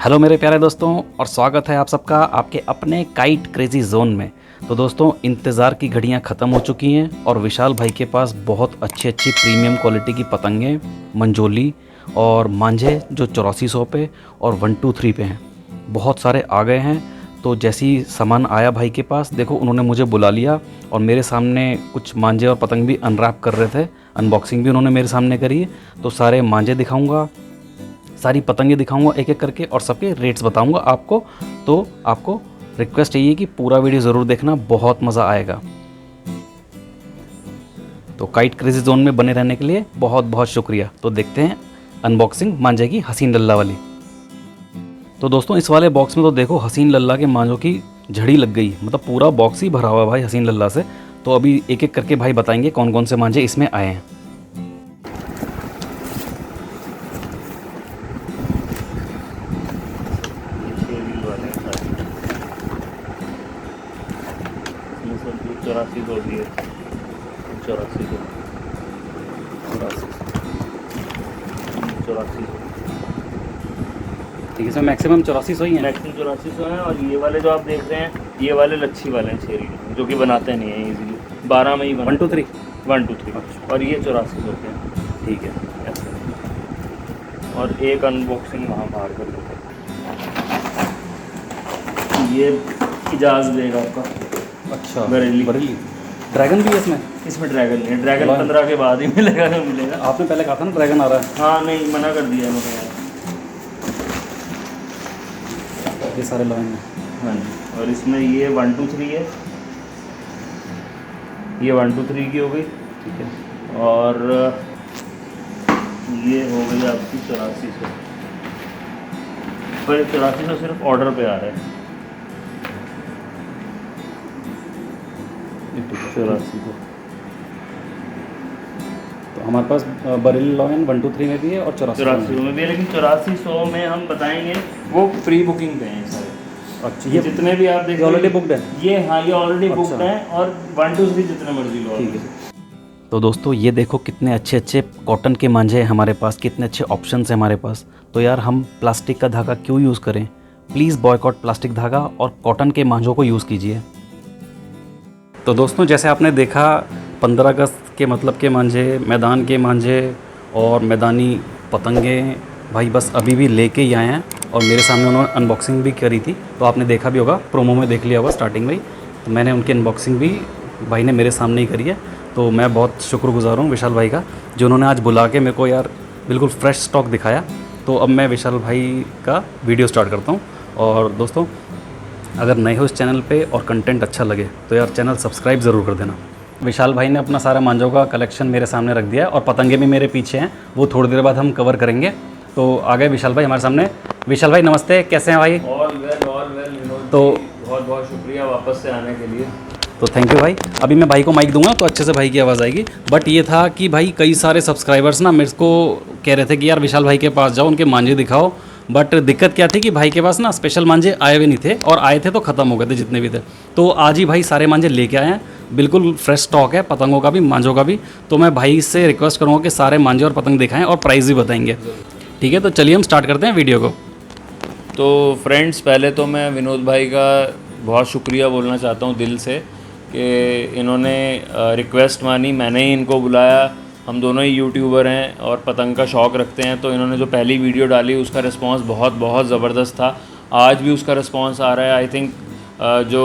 Hello मेरे प्यारे दोस्तों और स्वागत है आप सबका आपके अपने काइट क्रेजी जोन में। तो दोस्तों इंतज़ार की घड़ियां ख़त्म हो चुकी हैं और विशाल भाई के पास बहुत अच्छी अच्छी प्रीमियम क्वालिटी की पतंगें, मंजोली और मांझे जो 8400 पे और 123 पे हैं, बहुत सारे आ गए हैं। तो जैसी सामान आया भाई के पास, देखो उन्होंने मुझे बुला लिया और मेरे सामने कुछ मांझे और पतंग भी अनरैप कर रहे थे, अनबॉक्सिंग भी उन्होंने मेरे सामने करी है। तो सारे मांझे दिखाऊंगा, सारी पतंगें दिखाऊंगा एक एक करके और सबके रेट्स बताऊंगा आपको। तो आपको रिक्वेस्ट यही है कि पूरा वीडियो ज़रूर देखना, बहुत मज़ा आएगा। तो काइट क्रेजी जोन में बने रहने के लिए बहुत बहुत शुक्रिया। तो देखते हैं अनबॉक्सिंग मांझे की हसीन लल्ला वाली। तो दोस्तों इस वाले बॉक्स में तो देखो हसीन लल्ला के मांझों की झड़ी लग गई, मतलब पूरा बॉक्स ही भरा हुआ है भाई हसीन लल्ला से। तो अभी एक एक करके भाई बताएंगे कौन कौन से मांझे इसमें आए हैं। चौरासी सौ भी है, 84 ठीक है सर, मैक्सिमम 8400 ही है। मैक्सिमम 8400 है। और ये वाले जो आप देख रहे हैं ये वाले लच्छी वाले हैं छेरी, जो कि बनाते नहीं हैं इजीली, 12 में ही 1 2 3 1 2 3 और ये 8400 के हैं। ठीक है। ऐसे और एक अनबॉक्सिंग वहाँ बाहर कर देते हैं। ये इजाज़ देगा आपका। अच्छा, बरेली ड्रैगन भी है इसमें? इसमें ड्रैगन नहीं है, ड्रैगन 15 के बाद ही मिलेगा। आपने पहले कहा था ना ड्रैगन आ रहा है। हाँ नहीं, मना कर दिया इन्होंने यार। ये सारे लाइन में। हाँ जी, और इसमें ये 1 2 3 है, ये 1 2 3 की हो गई। ठीक है। और ये हो गई आपकी 8400, पर 8400 सिर्फ ऑर्डर पे आ रहा है। 8400 तो हमारे पास बरेली लॉयन 1 2 3 में भी है और 8400 में भी है, लेकिन 8400 में हम बताएंगे वो प्री बुकिंग पे हैं सारे। अच्छा, ये जितने भी आप देख ऑलरेडी बुकड है ये, हाँ ये ऑलरेडी अच्छा। बुकड है। और 1 2 3 जितने मर्जी लो। ठीक है। तो दोस्तों ये देखो कितने अच्छे अच्छे कॉटन के मांझे हैं हमारे पास, कितने अच्छे ऑप्शंस हैं हमारे पास। तो यार हम प्लास्टिक का धागा क्यों यूज़ करें? प्लीज़ बॉयकॉट प्लास्टिक धागा और कॉटन के मांझों को यूज़ कीजिए। तो दोस्तों जैसे आपने देखा 15 अगस्त के मतलब के मांझे, मैदान के मांझे और मैदानी पतंगें भाई बस अभी भी लेके ही आए हैं और मेरे सामने उन्होंने अनबॉक्सिंग भी करी थी। तो आपने देखा भी होगा, प्रोमो में देख लिया होगा स्टार्टिंग में ही। तो मैंने उनकी अनबॉक्सिंग भी भाई ने मेरे सामने ही करी है। तो मैं बहुत शुक्रगुजार हूँ विशाल भाई का, जो उन्होंने आज बुला के मेरे को यार बिल्कुल फ्रेश स्टॉक दिखाया। तो अब मैं विशाल भाई का वीडियो स्टार्ट करता हूँ। और दोस्तों अगर नए हो इस चैनल पे और कंटेंट अच्छा लगे तो यार चैनल सब्सक्राइब ज़रूर कर देना। विशाल भाई ने अपना सारा मांझों का कलेक्शन मेरे सामने रख दिया है और पतंगे भी मेरे पीछे हैं, वो थोड़ी देर बाद हम कवर करेंगे। तो आ गए विशाल भाई हमारे सामने। विशाल भाई नमस्ते, कैसे हैं भाई? All well Vinod. तो बहुत बहुत शुक्रिया वापस से आने के लिए। तो थैंक यू भाई। अभी मैं भाई को माइक दूंगा तो अच्छे से भाई की आवाज़ आएगी। बट ये था कि भाई कई सारे सब्सक्राइबर्स ना मेरे को कह रहे थे कि यार विशाल भाई के पास जाओ, उनके मांझे दिखाओ। बट दिक्कत क्या थी कि भाई के पास ना स्पेशल मांझे आए हुए नहीं थे, और आए थे तो ख़त्म हो गए थे जितने भी थे। तो आज ही भाई सारे मांझे लेके आए हैं, बिल्कुल फ्रेश स्टॉक है पतंगों का भी, मांझों का भी। तो मैं भाई से रिक्वेस्ट करूँगा कि सारे मांझे और पतंग दिखाएं और प्राइस भी बताएंगे। ठीक है, तो चलिए हम स्टार्ट करते हैं वीडियो को। तो फ्रेंड्स पहले तो मैं विनोद भाई का बहुत शुक्रिया बोलना चाहता हूँ दिल से कि इन्होंने रिक्वेस्ट मानी, मैंने ही इनको बुलाया। हम दोनों ही यूट्यूबर हैं और पतंग का शौक़ रखते हैं। तो इन्होंने जो पहली वीडियो डाली उसका रिस्पांस बहुत ज़बरदस्त था। आज भी उसका रिस्पांस आ रहा है। आई थिंक जो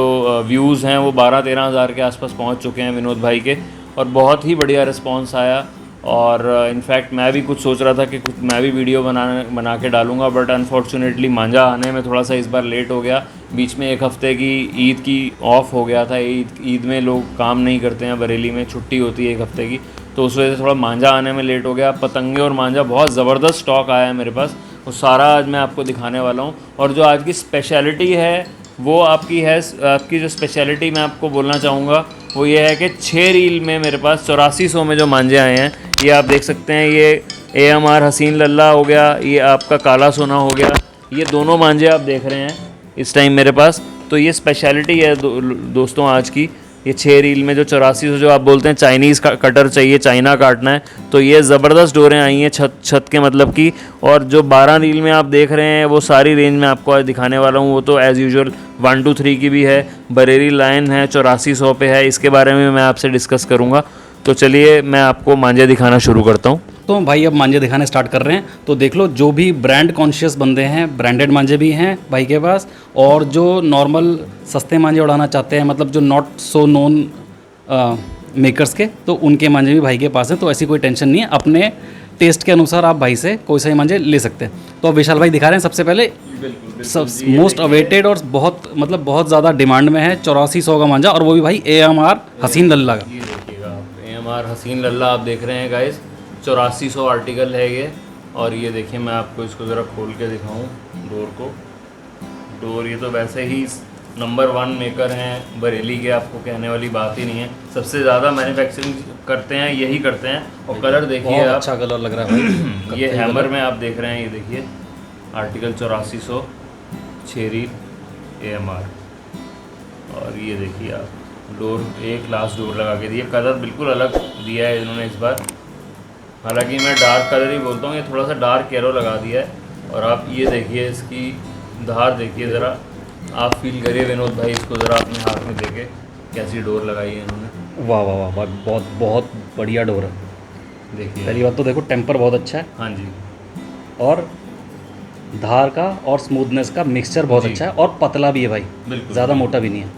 व्यूज़ हैं वो 12-13 हज़ार के आसपास पहुंच चुके हैं विनोद भाई के, और बहुत ही बढ़िया रिस्पांस आया। और इनफैक्ट मैं भी कुछ सोच रहा था कि कुछ मैं भी वीडियो बना के डालूँगा, बट अनफॉर्चुनेटली मांझा आने में थोड़ा सा इस बार लेट हो गया। बीच में एक हफ़्ते की ईद की ऑफ हो गया था। ईद में लोग काम नहीं करते हैं, बरेली में छुट्टी होती है एक हफ़्ते की, तो उस वजह से थोड़ा मांझा आने में लेट हो गया। पतंगे और मांझा बहुत ज़बरदस्त स्टॉक आया है मेरे पास, वो सारा आज मैं आपको दिखाने वाला हूँ। और जो आज की स्पेशलिटी है वो आपकी जो स्पेशलिटी मैं आपको बोलना चाहूँगा वो ये है कि 6 रील में मेरे पास 8400 में जो मांझे आए हैं, ये आप देख सकते हैं। ये AMR हसीन लल्ला हो गया, ये आपका काला सोना हो गया, ये दोनों मांझे आप देख रहे हैं इस टाइम मेरे पास। तो ये स्पेशलिटी है दोस्तों आज की। ये 6 रील में जो 8400 जो आप बोलते हैं चाइनीज़ कटर चाहिए, चाइना काटना है, तो ये ज़बरदस्त डोरें आई हैं छत के मतलब की। और जो 12 रील में आप देख रहे हैं वो सारी रेंज में आपको आज दिखाने वाला हूँ। वो तो एज़ यूजुअल 123 की भी है, बरेली लाइन है, 8400 पे है, इसके बारे में मैं आपसे डिस्कस करूँगा। तो चलिए मैं आपको मांझे दिखाना शुरू करता हूँ। तो भाई अब मांझे दिखाने स्टार्ट कर रहे हैं। तो देख लो, जो भी ब्रांड कॉन्शियस बंदे हैं, ब्रांडेड मांझे भी हैं भाई के पास, और जो नॉर्मल सस्ते मांझे उड़ाना चाहते हैं, मतलब जो नॉट सो नोन मेकर्स के, तो उनके मांझे भी भाई के पास हैं। तो ऐसी कोई टेंशन नहीं है, अपने टेस्ट के अनुसार आप भाई से कोई सा मांझे ले सकते हैं। तो अब विशाल भाई दिखा रहे हैं सबसे पहले सब मोस्ट अवेटेड और बहुत ज़्यादा डिमांड में है 8400 का मांझा, और वो भी भाई AMR हसीन लल्ला का। ये देखिएगा आप, AMR हसीन लल्ला आप देख रहे हैं गाइस, 8400 आर्टिकल है ये। और ये देखिए मैं आपको इसको ज़रा खोल के दिखाऊं डोर को। डोर ये तो वैसे ही नंबर 1 मेकर हैं बरेली के, आपको कहने वाली बात ही नहीं है। सबसे ज़्यादा मैन्युफैक्चरिंग करते हैं, यही करते हैं। और कलर देखिए आप, अच्छा कलर लग रहा है भाई। ये हैमर में आप देख रहे हैं, ये देखिए आर्टिकल 8400 6 रील AMR। और ये देखिए आप डोर, एक लास्ट डोर लगा के दिए। कलर बिल्कुल अलग दिया है इन्होंने इस बार, हालांकि मैं डार्क कलर ही बोलता हूँ, ये थोड़ा सा डार्क येलो लगा दिया है। और आप ये देखिए इसकी धार देखिए ज़रा, आप फील करिए विनोद भाई इसको ज़रा अपने हाथ में देके, कैसी डोर लगाई है इन्होंने। वाह वाह वाह, बहुत बहुत बढ़िया डोर है। देखिए पहली बात तो देखो टेम्पर बहुत अच्छा है, हाँ जी, और धार का और स्मूथनेस का मिक्सचर बहुत अच्छा है, और पतला भी है भाई, बिल्कुल ज़्यादा मोटा भी नहीं है।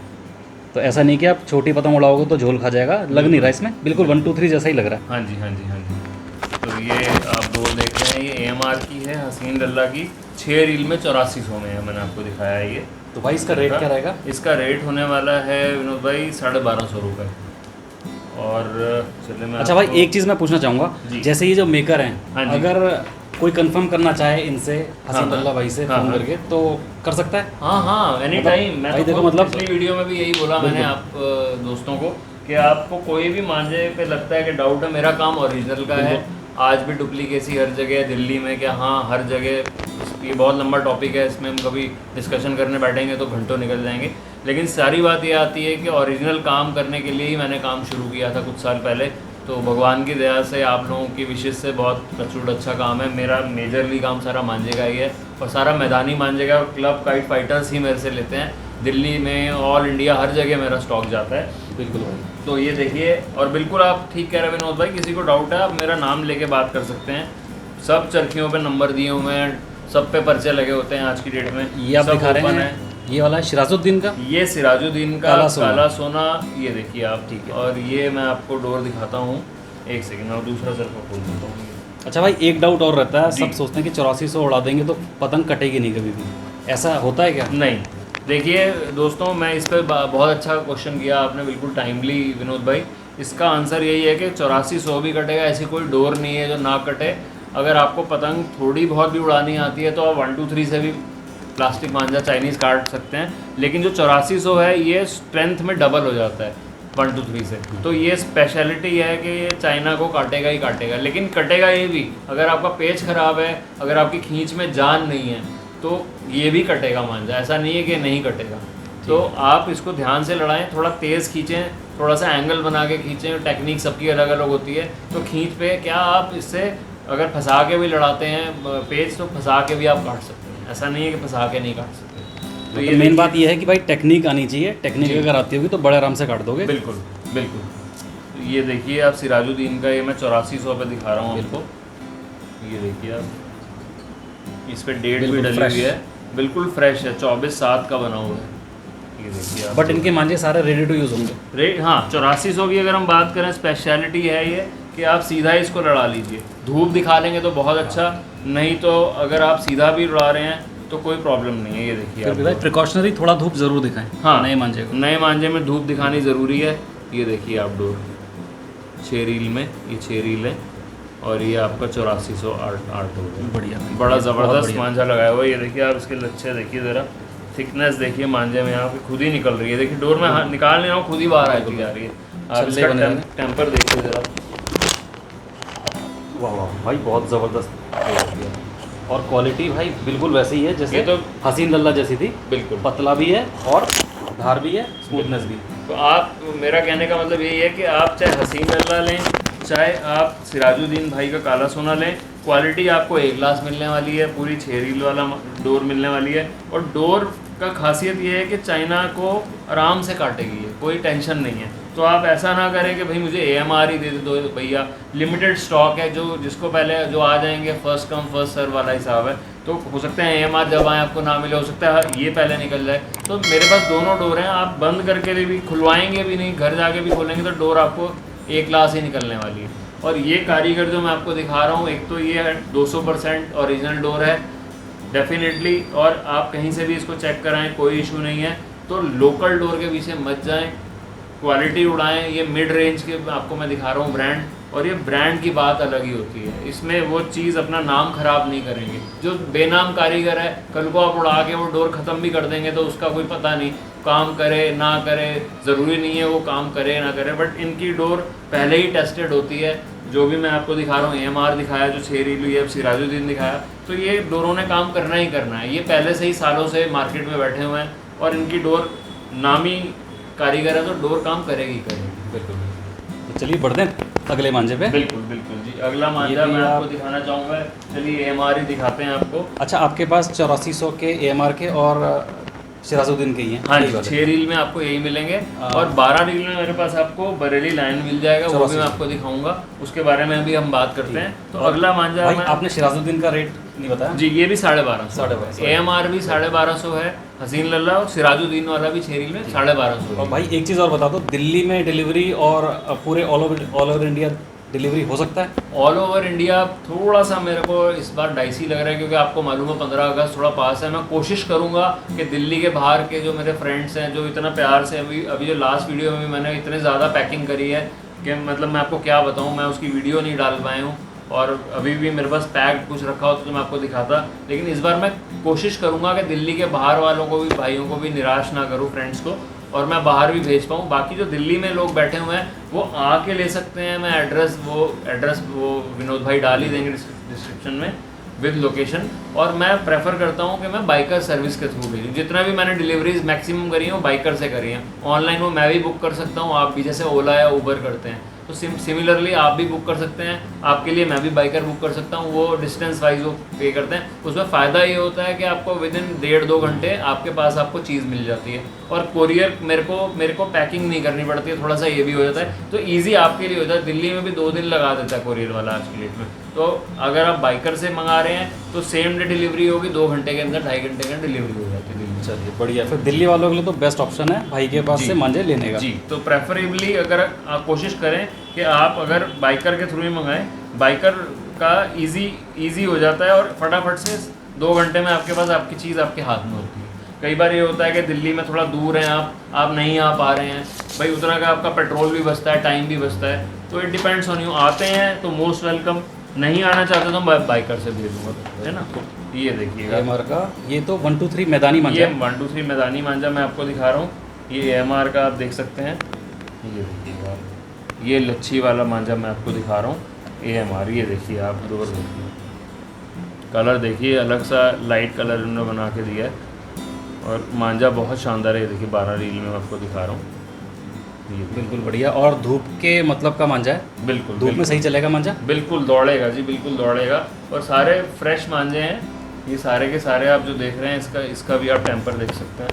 तो ऐसा नहीं कि आप छोटी पतंग उड़ाओगे तो झोल खा जाएगा, लग नहीं रहा इसमें, बिल्कुल 1 2 3 जैसा ही लग रहा है। हाँ जी, हाँ जी, हाँ जी। तो ये आप डोर देख रहे हैं, ये AMR की है, हसीन लल्ला की, 6 रील में 8400 में है, मैंने आपको दिखाया है ये। तो भाई इसका रेट क्या रहेगा? इसका रेट होने वाला है विनोद भाई 1250 रुपये। और चलिए मैं अच्छा भाई, एक चीज़ मैं पूछना चाहूँगा, जी। जैसे ये जो मेकर हैं, हाँ जी। अगर कोई कंफर्म करना चाहे इनसे हसीन हाँ, लल्ला भाई से हाँ, फ़ोन हाँ। करके, तो कर सकता है? हाँ हाँ, एनी मतलब टाइम। मैं भाई तो देखो, खुद मतलब पिछली वीडियो में भी यही बोला मैंने आप दोस्तों को, कि आपको कोई भी मांझे पे लगता है कि डाउट है, मेरा काम ओरिजिनल का है। आज भी डुप्लीकेसी हर जगह है, दिल्ली में क्या, हाँ हर जगह। ये बहुत लंबा टॉपिक है, इसमें हम कभी डिस्कशन करने बैठेंगे तो घंटों निकल जाएंगे। लेकिन सारी बात ये आती है कि ओरिजिनल काम करने के लिए ही मैंने काम शुरू किया था कुछ साल पहले। तो भगवान की दया से, आप लोगों की विशेष से बहुत प्रचुर अच्छा काम है। मेरा मेजरली काम सारा मांझे का ही है, और सारा मैदानी मांझे का, और क्लब काइट फाइटर्स ही मेरे से लेते हैं। दिल्ली में, ऑल इंडिया, हर जगह मेरा स्टॉक जाता है। बिल्कुल भाई। तो ये देखिए, और बिल्कुल आप ठीक कह रहे हैं विनोद भाई, किसी को डाउट है आप मेरा नाम लेके बात कर सकते हैं। सब चरखियों पे नंबर दिए हुए हैं, सब पे पर्चे लगे होते हैं आज की डेट में। ये आप सब दिखा रहे open हैं, ये वाला है सिराजुद्दीन का, ये सिराजुद्दीन का काला सोना। काला सोना। ये देखिए आप, ठीक है। और ये मैं आपको डोर दिखाता हूँ, एक सेकंड, और दूसरा चरखा खोल देता हूँ। अच्छा भाई, एक डाउट और रहता है, जी। सब सोचते हैं कि 8400 उड़ा देंगे तो पतंग कटेगी नहीं कभी भी, ऐसा होता है क्या? नहीं, देखिए दोस्तों, मैं इस पर बहुत अच्छा क्वेश्चन किया आपने, बिल्कुल टाइमली विनोद भाई। इसका आंसर यही है कि 8400 भी कटेगा, ऐसी कोई डोर नहीं है जो ना कटे। अगर आपको पतंग थोड़ी बहुत भी उड़ानी आती है तो आप 1 2 3 से भी प्लास्टिक मांझा चाइनीज़ काट सकते हैं। लेकिन जो 8400 है, ये स्ट्रेंथ में डबल हो जाता है 1 2 3 से। तो ये स्पेशलिटी है कि ये चाइना को काटेगा ही काटेगा। लेकिन कटेगा ये भी, अगर आपका पेच ख़राब है, अगर आपकी खींच में जान नहीं है, तो ये भी कटेगा मांझा, ऐसा नहीं है कि नहीं कटेगा। तो आप इसको ध्यान से लड़ाएं, थोड़ा तेज़ खींचें, थोड़ा सा एंगल बना के खींचें। टेक्निक सबकी अलग अलग होती है, तो खींच पे क्या आप इससे अगर फंसा के भी लड़ाते हैं पेज, तो फंसा के भी आप काट सकते हैं, ऐसा नहीं है कि फंसा के नहीं काट सकते। तो ये मेन बात ये है कि भाई टेक्निक आनी चाहिए, टेक्निक जी। अगर आती होगी तो बड़े आराम से काट दोगे। बिल्कुल बिल्कुल। तो ये देखिए आप, सिराजुद्दीन का, ये मैं 8400 पे दिखा रहा हूँ आपको। ये देखिए आप, इस पर डेट भी बिल्कुल डली fresh। हुई है, बिल्कुल फ्रेश है, 24/7 का बना हुआ है। ये देखिए आप, बट इनके मांझे सारे रेडी टू यूज़ होंगे। रेट, हाँ 8400 की अगर हम बात करें, स्पेशलिटी है ये कि आप सीधा इसको लड़ा लीजिए। धूप दिखा लेंगे तो बहुत अच्छा, नहीं तो अगर आप सीधा भी उड़ा रहे हैं तो कोई प्रॉब्लम नहीं है। ये देखिए फिर भी भाई आप, प्रिकॉशनरी थोड़ा धूप जरूर दिखाएं, हाँ नए मांझे को। नए मांझे में धूप दिखानी ज़रूरी है। ये देखिए आप डोर 6 रील में, ये 6 रील है, और ये आपका 8400 आर्ट हो गया। बढ़िया, बड़ा बहुत ज़बरदस्त बढ़िया। मांझा लगाया हुआ है। ये देखिए आप, इसके लच्छे देखिए ज़रा, थिकनेस देखिए मांझे में, यहाँ पे खुद ही निकल रही है। देखिए डोर में निकाल नहीं रहा हूँ, खुद ही बाहर आती जा रही है। आप छल्ले इसका बने हुए हैं। टेम्पर देखिए ज़रा। वाह वाह भाई, बहुत ज़बरदस्त। और क्वालिटी भाई बिल्कुल वैसे ही है जैसे ये तो हसीन लल्ला जैसी थी, बिल्कुल पतला भी है और धार भी है, स्मूथनेस भी। तो आप, मेरा कहने का मतलब यही है कि आप चाहे हसीन लल्ला लें, चाहे आप सिराजुद्दीन भाई का काला सोना लें, क्वालिटी आपको ए क्लास मिलने वाली है, पूरी 6 रील वाला डोर मिलने वाली है। और डोर का खासियत ये है कि चाइना को आराम से काटेगी, ये कोई टेंशन नहीं है। तो आप ऐसा ना करें कि भाई मुझे AMR ही दे दो भैया, लिमिटेड स्टॉक है, जो जिसको पहले जो आ जाएंगे फर्स्ट कम फर्स्ट सर्व वाला हिसाब है। तो हो सकता है AMR जब आए आपको ना मिले, हो सकता है ये पहले निकल जाए। तो मेरे पास दोनों डोर हैं, आप बंद करके भी खुलवाएंगे भी नहीं, घर जाके भी खोलेंगे तो डोर आपको A क्लास ही निकलने वाली है। और ये कारीगर जो मैं आपको दिखा रहा हूँ, एक तो ये 200% ओरिजिनल डोर है डेफिनेटली, और आप कहीं से भी इसको चेक कराएं कोई इशू नहीं है। तो लोकल डोर के पीछे मत जाएं, क्वालिटी उड़ाएं। ये मिड रेंज के आपको मैं दिखा रहा हूँ ब्रांड, और ये ब्रांड की बात अलग ही होती है, इसमें वो चीज़ अपना नाम ख़राब नहीं करेंगे। जो बेनाम कारीगर है, कल को आप उड़ा के वो डोर ख़त्म भी कर देंगे तो उसका कोई पता नहीं, काम करे ना करे, ज़रूरी नहीं है वो काम करे ना करे, बट इनकी डोर पहले ही टेस्टेड होती है। जो भी मैं आपको दिखा रहा हूँ, AMR दिखाया, जो 6 रील हुई है, सिराजुद्दीन दिखाया, तो ये डोरों ने काम करना ही करना है। ये पहले से ही सालों से मार्केट में बैठे हुए हैं और इनकी डोर नामी कारीगर है, तो डोर काम करेगी करेगी। बिल्कुल। तो चलिए बढ़ते हैं अगले मांझे पे। बिल्कुल बिल्कुल जी, अगला मांझा मैं आपको दिखाना चाहूँगा। चलिए AMR ही दिखाते हैं आपको। अच्छा, आपके पास 8400 के AMR के और सिराजुद्दीन के ही हैं? हाँ जी, 6 रील में आपको यही मिलेंगे, और 12 रील में मेरे पास आपको बरेली लाइन मिल जाएगा, वो भी मैं आपको दिखाऊंगा, उसके बारे में भी हम बात करते हैं। तो अगला मांझा भाई, आपने सिराजुद्दीन का रेट नहीं बताया जी। ये भी 1250, 1250, AMR भी 1250 है, हसीन लल्ला और सिराजुद्दीन वाला भी 6 रील में 1250। और भाई एक चीज़ और बता दो, दिल्ली में डिलीवरी और पूरे ऑल ओवर इंडिया डिलीवरी हो सकता है? ऑल ओवर इंडिया थोड़ा सा मेरे को इस बार डाइसी लग रहा है, क्योंकि आपको मालूम है 15 अगस्त थोड़ा पास है। मैं कोशिश करूंगा कि दिल्ली के बाहर के जो मेरे फ्रेंड्स हैं, जो इतना प्यार से अभी जो लास्ट वीडियो में मैंने इतने ज़्यादा पैकिंग करी है कि मतलब मैं आपको क्या बताऊं, मैं उसकी वीडियो नहीं डाल पाया हूँ, और अभी भी मेरे पास पैक कुछ रखा होता तो मैं आपको दिखाता। लेकिन इस बार मैं कोशिश करूँगा कि दिल्ली के बाहर वालों को भी, भाइयों को भी निराश ना करूँ, फ्रेंड्स को, और मैं बाहर भी भेज पाऊँ। बाकी जो दिल्ली में लोग बैठे हुए हैं वो आके ले सकते हैं। मैं एड्रेस वो विनोद भाई डाल ही देंगे डिस्क्रिप्शन में विद लोकेशन। और मैं प्रेफर करता हूँ कि मैं बाइकर सर्विस के थ्रू भेजूँ। जितना भी मैंने डिलीवरीज मैक्सिमम करी हैं वो बाइकर से करी हैं। ऑनलाइन वो मैं भी बुक कर सकता हूँ, आप भी, जैसे ओला या उबर करते हैं, तो सिमिलरली आप भी बुक कर सकते हैं। आपके लिए मैं भी बाइकर बुक कर सकता हूँ, वो डिस्टेंस वाइज वो पे करते हैं। उसमें फ़ायदा ये होता है कि आपको विद इन 1.5-2 घंटे आपके पास आपको चीज़ मिल जाती है, और कोरियर मेरे को पैकिंग नहीं करनी पड़ती है, थोड़ा सा ये भी हो जाता है, तो ईजी आपके लिए होता है। दिल्ली में भी 2 दिन लगा देता है कोरियर वाला आज की डेट में। तो अगर आप बाइकर से मंगा रहे हैं तो सेम डे डिलीवरी होगी, 2 घंटे के अंदर, 2.5 घंटे के अंदर डिलीवरी हो जाती है दिल्ली। चलिए बढ़िया। फिर दिल्ली वालों के लिए तो बेस्ट ऑप्शन है भाई के पास से मांझे लेने का। जी, तो प्रेफरेबली अगर आप कोशिश करें कि आप अगर बाइकर के थ्रू ही मंगाएं, बाइकर का इजी हो जाता है, और फटाफट से 2 घंटे में आपके पास आपकी चीज़ आपके हाथ में होती है। कई बार ये होता है कि दिल्ली में थोड़ा दूर हैं आप नहीं आ पा रहे हैं, भाई उतना का आपका पेट्रोल भी बचता है, टाइम भी बचता है, तो इट डिपेंड्स ऑन यू। आते हैं तो मोस्ट वेलकम, नहीं आना चाहते तो मैं बाइकर से भेज दूँगा, है ना। ये देखिएगा AMR का, ये तो 1 2 3 मैदानी मांझा, ये 1 2 3 मैदानी मांझा मैं आपको दिखा रहा हूँ। ये AMR का आप देख सकते हैं, ये देखिएगा, ये लच्छी वाला मांझा मैं आपको दिखा रहा हूँ AMR। ये देखिए आप डोर देखिए, कलर देखिए, अलग सा लाइट कलर इन्होंने बना के दिया है, और मांझा बहुत शानदार है। ये देखिए 12 रील में मैं आपको दिखा रहा हूँ, ये बिल्कुल बढ़िया। और धूप के मतलब का मांझा है, बिल्कुल धूप में सही चलेगा मांझा, बिल्कुल दौड़ेगा जी, बिल्कुल दौड़ेगा। और सारे फ्रेश मांझे हैं ये सारे के सारे, आप जो देख रहे हैं इसका भी आप टेम्पर देख सकते हैं।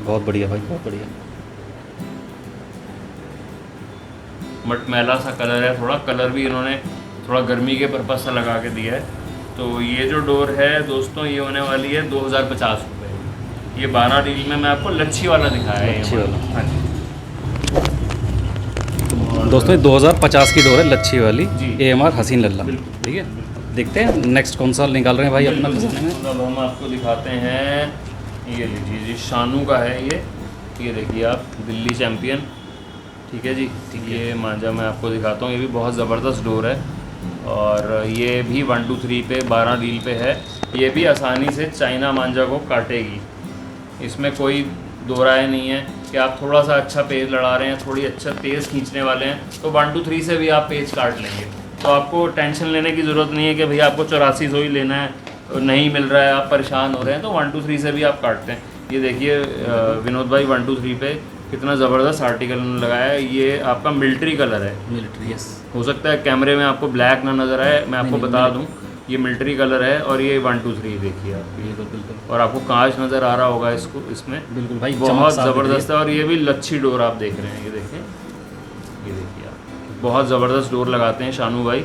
बहुत बढ़िया भाई, बहुत बढ़िया। मटमैला सा कलर है, थोड़ा कलर भी इन्होंने थोड़ा गर्मी के पर्पज़ से लगा के दिया है। तो ये जो डोर है दोस्तों, ये होने वाली है 2050 रुपये। ये 12 रील में मैं आपको लच्छी वाला दिखाया है, लच्छी वाला। हाँ जी दोस्तों ये 2050 की डोर है, लच्छी वाली, जी। AMR हसीन लल्ला। बिल्कुल। ठीक है, देखते हैं नेक्स्ट कौन सा निकाल रहे हैं भाई अपना खजाने में। अब हम आपको दिखाते हैं, ये लीजिए जी, शानू का है ये देखिए आप, दिल्ली चैम्पियन। ठीक है जी, ये मांझा मैं आपको दिखाता हूँ, ये भी बहुत ज़बरदस्त डोर है, और ये भी 1 2 3 पे 12 रील पे है। ये भी आसानी से चाइना मांझा को काटेगी, इसमें कोई दो राय नहीं है कि आप थोड़ा सा अच्छा पेज लड़ा रहे हैं, थोड़ी अच्छा तेज़ खींचने वाले हैं, तो 1 2 3 से भी आप पेज काट लेंगे। तो आपको टेंशन लेने की ज़रूरत नहीं है कि भैया आपको 8400 ही लेना है, नहीं मिल रहा है, आप परेशान हो रहे हैं, तो 123 से भी आप काटते हैं। ये देखिए विनोद भाई 123 पे कितना ज़बरदस्त आर्टिकल लगाया है। ये आपका मिलिट्री कलर है, मिलिट्री, यस। हो सकता है कैमरे में आपको ब्लैक ना नज़र आए, मैं आपको नहीं, बता दूं ये मिलिट्री कलर है। और ये 123 देखिए आप, बिल्कुल बिल्कुल और आपको कांच नज़र आ रहा होगा इसको, इसमें बिल्कुल भाई, बहुत ज़बरदस्त है। और ये भी लच्छी डोर आप देख रहे हैं, ये देखें, ये देखिए आप, बहुत ज़बरदस्त डोर लगाते हैं शानू भाई।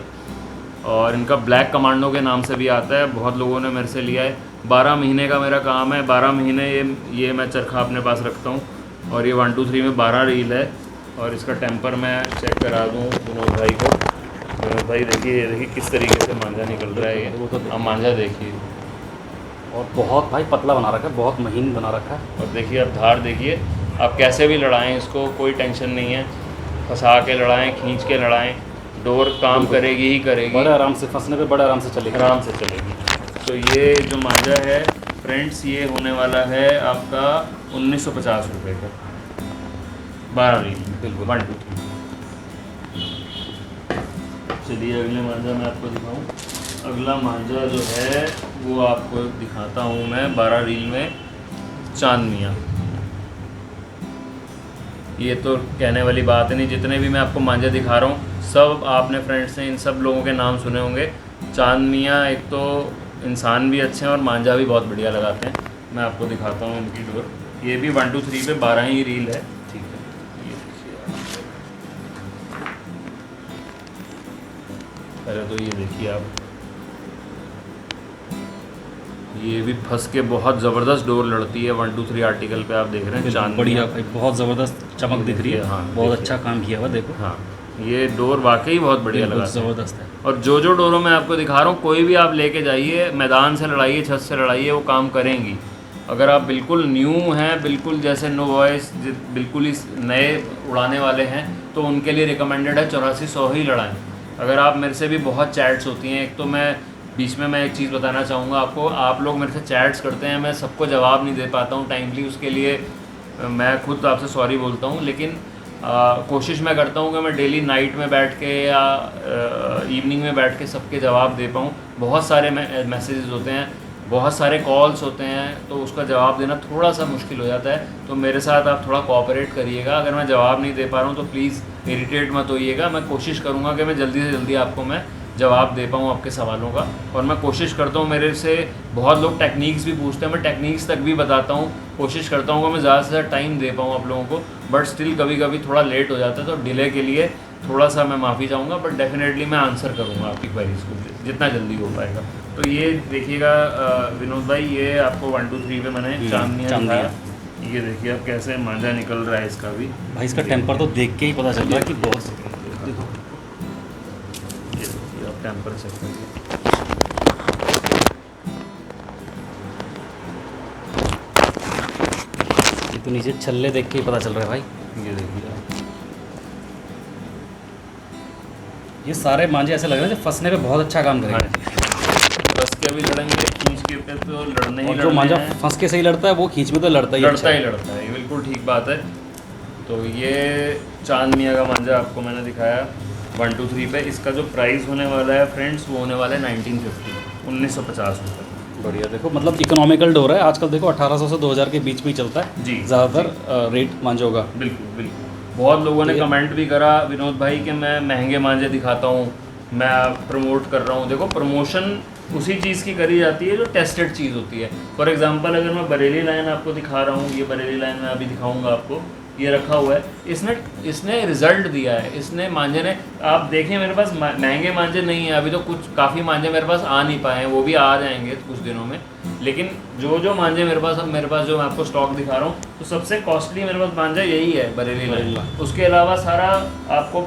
और इनका ब्लैक कमांडो के नाम से भी आता है, बहुत लोगों ने मेरे से लिया है। 12 महीने का मेरा काम है, 12 महीने ये मैं चरखा अपने पास रखता हूँ। और ये 123 में 12 रील है। और इसका टेम्पर मैं चेक करा दूँ विनोद भाई को। विनोद भाई देखिए, ये देखिए किस तरीके से मांझा निकल रहा है वो ये, तो अब मांझा देखिए। और बहुत भाई पतला बना रखा है, बहुत महीन बना रखा है। और देखिए अब धार देखिए, आप कैसे भी लड़ाएं इसको, कोई टेंशन नहीं है। फंसा के लड़ाएं, खींच के लड़ाएं, डोर काम करेगी ही करेगी, बड़े आराम से फंसने पे बड़े आराम से चलेगी, आराम से चलेगी। तो ये जो मांझा है फ्रेंड्स, ये होने वाला है आपका 1950 रुपये का, 12 रील, बिल्कुल। 1 2 3। चलिए अगले मांझा मैं आपको दिखाऊं। अगला मांझा जो है वो आपको दिखाता हूँ मैं 12 रील में, चांद मियाँ। ये तो कहने वाली बात है नहीं, जितने भी मैं आपको मांझा दिखा रहा हूँ सब आपने फ्रेंड्स ने इन सब लोगों के नाम सुने होंगे। चांद मियाँ एक तो इंसान भी अच्छे हैं और मांझा भी बहुत बढ़िया लगाते हैं। मैं आपको दिखाता हूँ उनकी डोर। ये भी 123 पे 12 ही रील है। ठीक है। ये देखिए आप। पहले तो ये देखिए आप, ये भी फंस के बहुत ज़बरदस्त डोर लड़ती है। 123 आर्टिकल पे आप देख रहे हैं चांद बढ़िया मियाँ। भाई, बहुत ज़बरदस्त चमक दिख रही है। हाँ, बहुत देखिए। अच्छा काम किया हुआ, देखो। हाँ, ये डोर वाकई बहुत बढ़िया बिल्कुल लगाते हैं। ज़बरदस्त है। और जो डोरों मैं आपको दिखा रहा हूँ, कोई भी आप लेके जाइए, मैदान से लड़ाइए, छत से लड़ाइए, वो काम करेंगी। अगर आप बिल्कुल न्यू हैं, बिल्कुल जैसे नो वॉइस, बिल्कुल ही नए उड़ाने वाले हैं, तो उनके लिए रिकमेंडेड है 8400 ही लड़ाएं। अगर आप मेरे से भी बहुत चैट्स होती हैं, एक तो मैं बीच में एक चीज़ बताना चाहूँगा आपको, आप लोग मेरे से चैट्स करते हैं, मैं सबको जवाब नहीं दे पाता हूँ टाइमली, उसके लिए मैं खुद आपसे सॉरी बोलता हूँ। लेकिन कोशिश मैं करता हूँ कि मैं डेली नाइट में बैठ के या इवनिंग में बैठ के सबके जवाब दे पाऊँ। बहुत सारे मैसेजेस होते हैं, बहुत सारे कॉल्स होते हैं, तो उसका जवाब देना थोड़ा सा मुश्किल हो जाता है। तो मेरे साथ आप थोड़ा कोऑपरेट करिएगा। अगर मैं जवाब नहीं दे पा रहा हूँ तो प्लीज़ इरिटेट मत होइएगा। मैं कोशिश करूँगा कि मैं जल्दी से जल्दी आपको मैं जवाब दे पाऊँ आपके सवालों का। और मैं कोशिश करता हूँ, मेरे से बहुत लोग टेक्निक्स भी पूछते हैं, मैं टेक्निक्स तक भी बताता हूँ। कोशिश करता हूँ कि मैं ज़्यादा से ज़्यादा टाइम दे पाऊँ आप लोगों को, बट स्टिल कभी कभी थोड़ा लेट हो जाता है, तो डिले के लिए थोड़ा सा मैं माफ़ी चाहूँगा। बट डेफिनेटली मैं आंसर करूँगा आपकी क्वेरीज को जितना जल्दी हो पाएगा। तो ये देखिएगा विनोद भाई, ये आपको 123 पे मैंने चांदनिया दिखाया। ये देखिए अब कैसे मांझा निकल रहा है इसका भी। भाई इसका टेम्पर तो देख के ही पता चल रहा है कि बहुत। ये देखिए आप टेम्पर चेक करिए। ये तो नीचे छल्ले देख के ही पता चल रहा है भाई। ये देखिए आप, ये सारे मांझे ऐसे लग रहे हैं जो फंसने पे बहुत अच्छा काम हाँ करेंगे। जी, बस के भी लड़ेंगे, खींच के पे तो लड़ने ही और जो लड़ने मांझा हैं। फंस के सही लड़ता है वो खींच में तो लड़ता ही लड़ता अच्छा ही है। लड़ता है, ये बिल्कुल ठीक बात है। तो ये चांद मियाँ का मांझा आपको मैंने दिखाया 123 पे। इसका जो प्राइस होने वाला है फ्रेंड्स, वो होने वाला है 1950, 1950 रुपये। बढ़िया, देखो मतलब इकोनॉमिकल डोर है। आजकल देखो 1800 से 2000 के बीच में ही चलता है जी, ज़्यादातर रेट मांझों का। बिल्कुल बिल्कुल। बहुत लोगों ने कमेंट भी करा विनोद भाई कि मैं महंगे मांझे दिखाता हूँ, मैं प्रमोट कर रहा हूँ। देखो, प्रमोशन उसी चीज़ की करी जाती है जो टेस्टेड चीज़ होती है। फॉर एग्जांपल अगर मैं बरेली लाइन आपको दिखा रहा हूँ, ये बरेली लाइन मैं अभी दिखाऊंगा आपको, ये रखा हुआ है, इसने रिजल्ट दिया है। इसने मांझे ने, आप देखें मेरे पास महंगे मांझे नहीं है अभी, तो कुछ काफ़ी मांझे मेरे पास आ नहीं पाए हैं, वो भी आ जाएंगे कुछ दिनों में। लेकिन जो मांझे मेरे पास जो मैं आपको स्टॉक दिखा रहा हूँ, तो सबसे कॉस्टली मेरे पास मांझा यही है, बरेली लाइन। उसके अलावा सारा आपको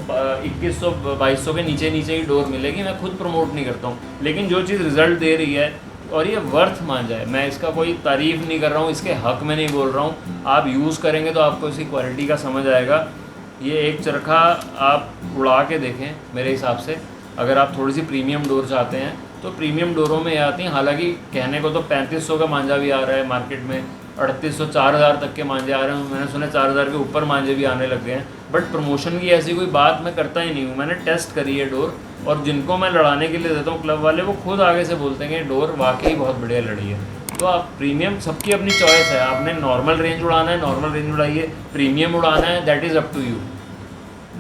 2100-2200 के नीचे ही डोर मिलेगी। मैं खुद प्रमोट नहीं करता हूँ, लेकिन जो चीज़ रिजल्ट दे रही है और ये वर्थ मांझा है, मैं इसका कोई तारीफ़ नहीं कर रहा हूँ, इसके हक में नहीं बोल रहा हूँ। आप यूज़ करेंगे तो आपको इसकी क्वालिटी का समझ आएगा। ये एक चरखा आप उड़ा के देखें मेरे हिसाब से। अगर आप थोड़ी सी प्रीमियम डोर चाहते हैं तो प्रीमियम डोरों में आती हैं। हालांकि कहने को तो 3500 का मांझा भी आ रहा है मार्केट में, 3800 4000 तक के मांझे आ रहे हैं। मैंने सुना 4000 के ऊपर मांझे भी आने लग गए हैं। बट प्रमोशन की ऐसी कोई बात मैं करता ही नहीं हूँ। मैंने टेस्ट करी है डोर, और जिनको मैं लड़ाने के लिए देता हूँ क्लब वाले, वो खुद आगे से बोलते हैं कि डोर वाकई बहुत बढ़िया लड़ी है। तो आप प्रीमियम, सबकी अपनी चॉइस है, आपने नॉर्मल रेंज उड़ाना है नॉर्मल रेंज उड़ाइए, प्रीमियम उड़ाना है that is up to you.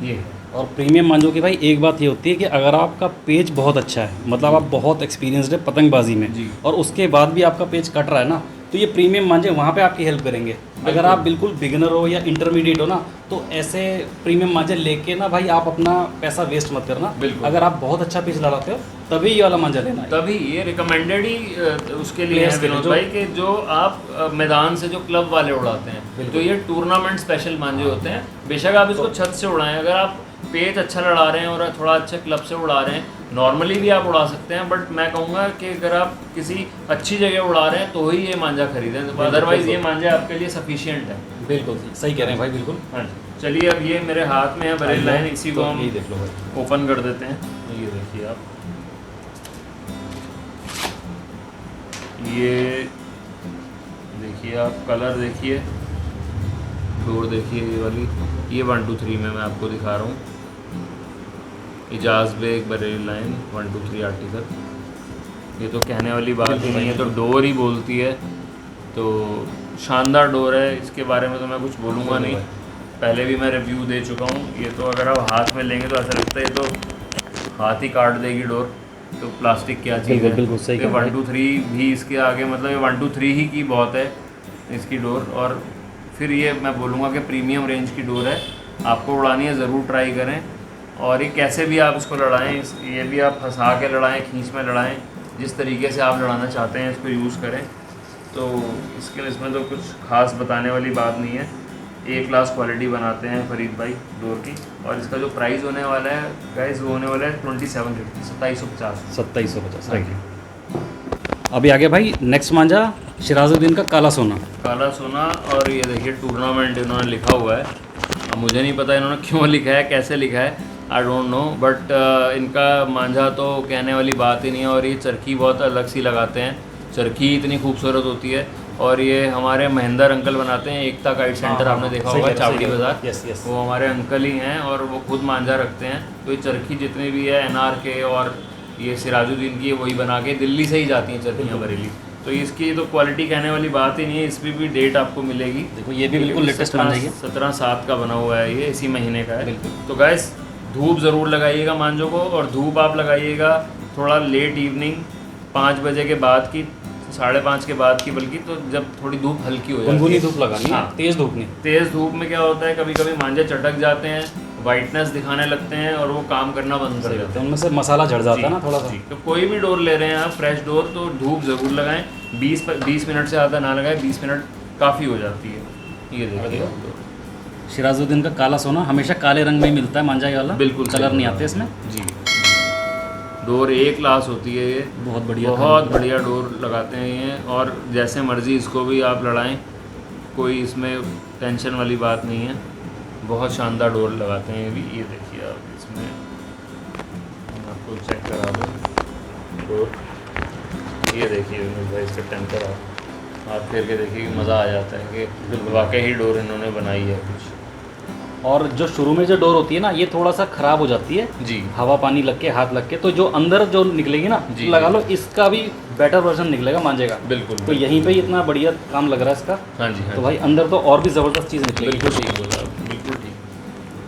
ये और प्रीमियम मांझों की भाई एक बात ये होती है कि अगर आपका पेज बहुत अच्छा है, मतलब आप बहुत एक्सपीरियंस्ड है पतंगबाजी में जी। और उसके बाद भी आपका पेज कट रहा है ना, तो ये प्रीमियम मांझे वहाँ पे आपकी हेल्प करेंगे। अगर आप बिल्कुल बिगिनर हो या इंटरमीडिएट हो ना, तो ऐसे प्रीमियम मांझे लेके ना भाई आप अपना पैसा वेस्ट मत करना। बिल्कुल। अगर आप बहुत अच्छा पेज लड़ाते हो तभी ये वाला मांझा लेना है। तभी ये रिकमेंडेड ही उसके लिए Players है के लिए, विनोद जो- भाई, कि जो आप मैदान से जो क्लब वाले उड़ाते हैं, बिल्कुल। तो ये टूर्नामेंट स्पेशल मांझे होते हैं। बेशक आप इसको छत से उड़ाएं, अगर आप पेज अच्छा लड़ा रहे हैं और थोड़ा अच्छे क्लब से उड़ा रहे हैं, नॉर्मली भी आप उड़ा सकते हैं, बट मैं कहूँगा कि अगर आप किसी अच्छी जगह उड़ा रहे हैं तो ही ये मांझा खरीदें, अदरवाइज ये मांझा आपके लिए सफिशिएंट है। बिल्कुल सही कह रहे हैं भाई, बिल्कुल। हाँ जी, चलिए अब ये मेरे हाथ में है बरेल लाइन, इसी को तो हम यही देख लो भाई। ओपन कर देते हैं। ये देखिए आप, ये देखिए आप कलर देखिए, डोर देखिए, ये वाली, ये 1 2 3 में मैं आपको दिखा रहा हूँ। इजाज़ बेग बरेली लाइन 1 2 3 आर्टिकल, ये तो कहने वाली बात ही नहीं है, तो डोर ही बोलती है। तो शानदार डोर है, इसके बारे में तो मैं कुछ बोलूँगा नहीं, पहले भी मैं रिव्यू दे चुका हूँ। ये तो अगर आप हाथ में लेंगे तो ऐसा लगता है ये तो हाथ ही काट देगी डोर, तो प्लास्टिक क्या चीज़ है। बिल्कुल सही कहा 1 2 3 भी इसके आगे, मतलब ये 1 2 3 ही की बहुत है इसकी डोर। और फिर ये मैं बोलूँगा कि प्रीमियम रेंज की डोर है, आपको उड़ानी है ज़रूर ट्राई करें। और ये कैसे भी आप इसको लड़ाएं, ये भी आप फंसा के लड़ाएं, खींच में लड़ाएं, जिस तरीके से आप लड़ाना चाहते हैं इसको यूज़ करें। तो इसके लिए इसमें तो कुछ खास बताने वाली बात नहीं है, ए क्लास क्वालिटी बनाते हैं फरीद भाई डोर की। और इसका जो प्राइस होने वाला है गाइस, वो होने वाला है 2750, 2750। 2750। हाँ जी। अभी आगे भाई नेक्स्ट मांझा सिराजुद्दीन का काला सोना। काला सोना, और ये देखिए टूर्नामेंट इन्होंने लिखा हुआ है। अब मुझे नहीं पता इन्होंने क्यों लिखा है, कैसे लिखा है, आई डोंट नो, बट इनका मांझा तो कहने वाली बात ही नहीं है। और ये चरखी बहुत अलग सी लगाते हैं, चरखी इतनी खूबसूरत होती है। और ये हमारे महेंद्र अंकल बनाते हैं, एकता काइट सेंटर, आपने देखा होगा चावड़ी बाज़ार, यस यस। वो हमारे अंकल ही हैं और वो खुद मांझा रखते हैं। तो ये चरखी जितनी भी है एनआर के और ये सिराजुद्दीन की, वही बना के दिल्ली से ही जाती हैं चरखियाँ बरेली। तो इसकी तो क्वालिटी कहने वाली बात ही नहीं है। इसमें भी डेट आपको मिलेगी, देखो ये भी बिल्कुल लेटेस्ट मांझा है। 17/7 का बना हुआ है, ये इसी महीने का है। बिल्कुल। तो गैस धूप ज़रूर लगाइएगा मांझों को, और धूप आप लगाइएगा थोड़ा लेट इवनिंग 5 बजे के बाद की, 5:30 के बाद की, बल्कि तो जब थोड़ी धूप हल्की हो जाती गुनगुनी है। धूप लगानी है, हाँ। तेज धूप नहीं। तेज़ धूप में क्या होता है, कभी कभी मांझे चटक जाते हैं, वाइटनेस दिखाने लगते हैं और वो काम करना बंद कर देते हैं। उनमें से मसाला झड़ जाता है ना थोड़ा सा। जी, तो कोई भी डोर ले रहे हैं आप, फ्रेश डोर, तो धूप ज़रूर लगाएं। 20 मिनट से ज़्यादा ना लगाएं, 20 मिनट काफ़ी हो जाती है। ये देखिए सिराजुद्दीन का काला सोना हमेशा काले रंग में ही मिलता है मांझा, ये वाला बिल्कुल कलर नहीं आते इसमें। जी। डोर ए क्लास होती है ये, बहुत बढ़िया, बहुत बढ़िया डोर लगाते हैं ये। और जैसे मर्ज़ी इसको भी आप लड़ाएं, कोई इसमें टेंशन वाली बात नहीं है, बहुत शानदार डोर लगाते हैं ये भी। ये देखिए आप, इसमें हम आपको चेक करा दूँ डोर, ये देखिए विनोद भाई, इसका टेम्पर आप फेर के देखिए कि मज़ा आ जाता है कि वाकई ही डोर इन्होंने बनाई है कुछ। और जो शुरू में जो डोर होती है ना, ये थोड़ा सा ख़राब हो जाती है, जी हवा पानी लग के, हाथ लग के, तो जो अंदर जो निकलेगी ना, जी, लगा लो इसका भी बेटर वर्जन निकलेगा मांझे का। बिल्कुल। तो यहीं पे ही इतना बढ़िया काम लग रहा है इसका। हाँ जी, हाँ तो जी। भाई अंदर तो और भी ज़बरदस्त चीज़ निकलेगी। बिल्कुल ठीक बोला आप, बिल्कुल ठीक।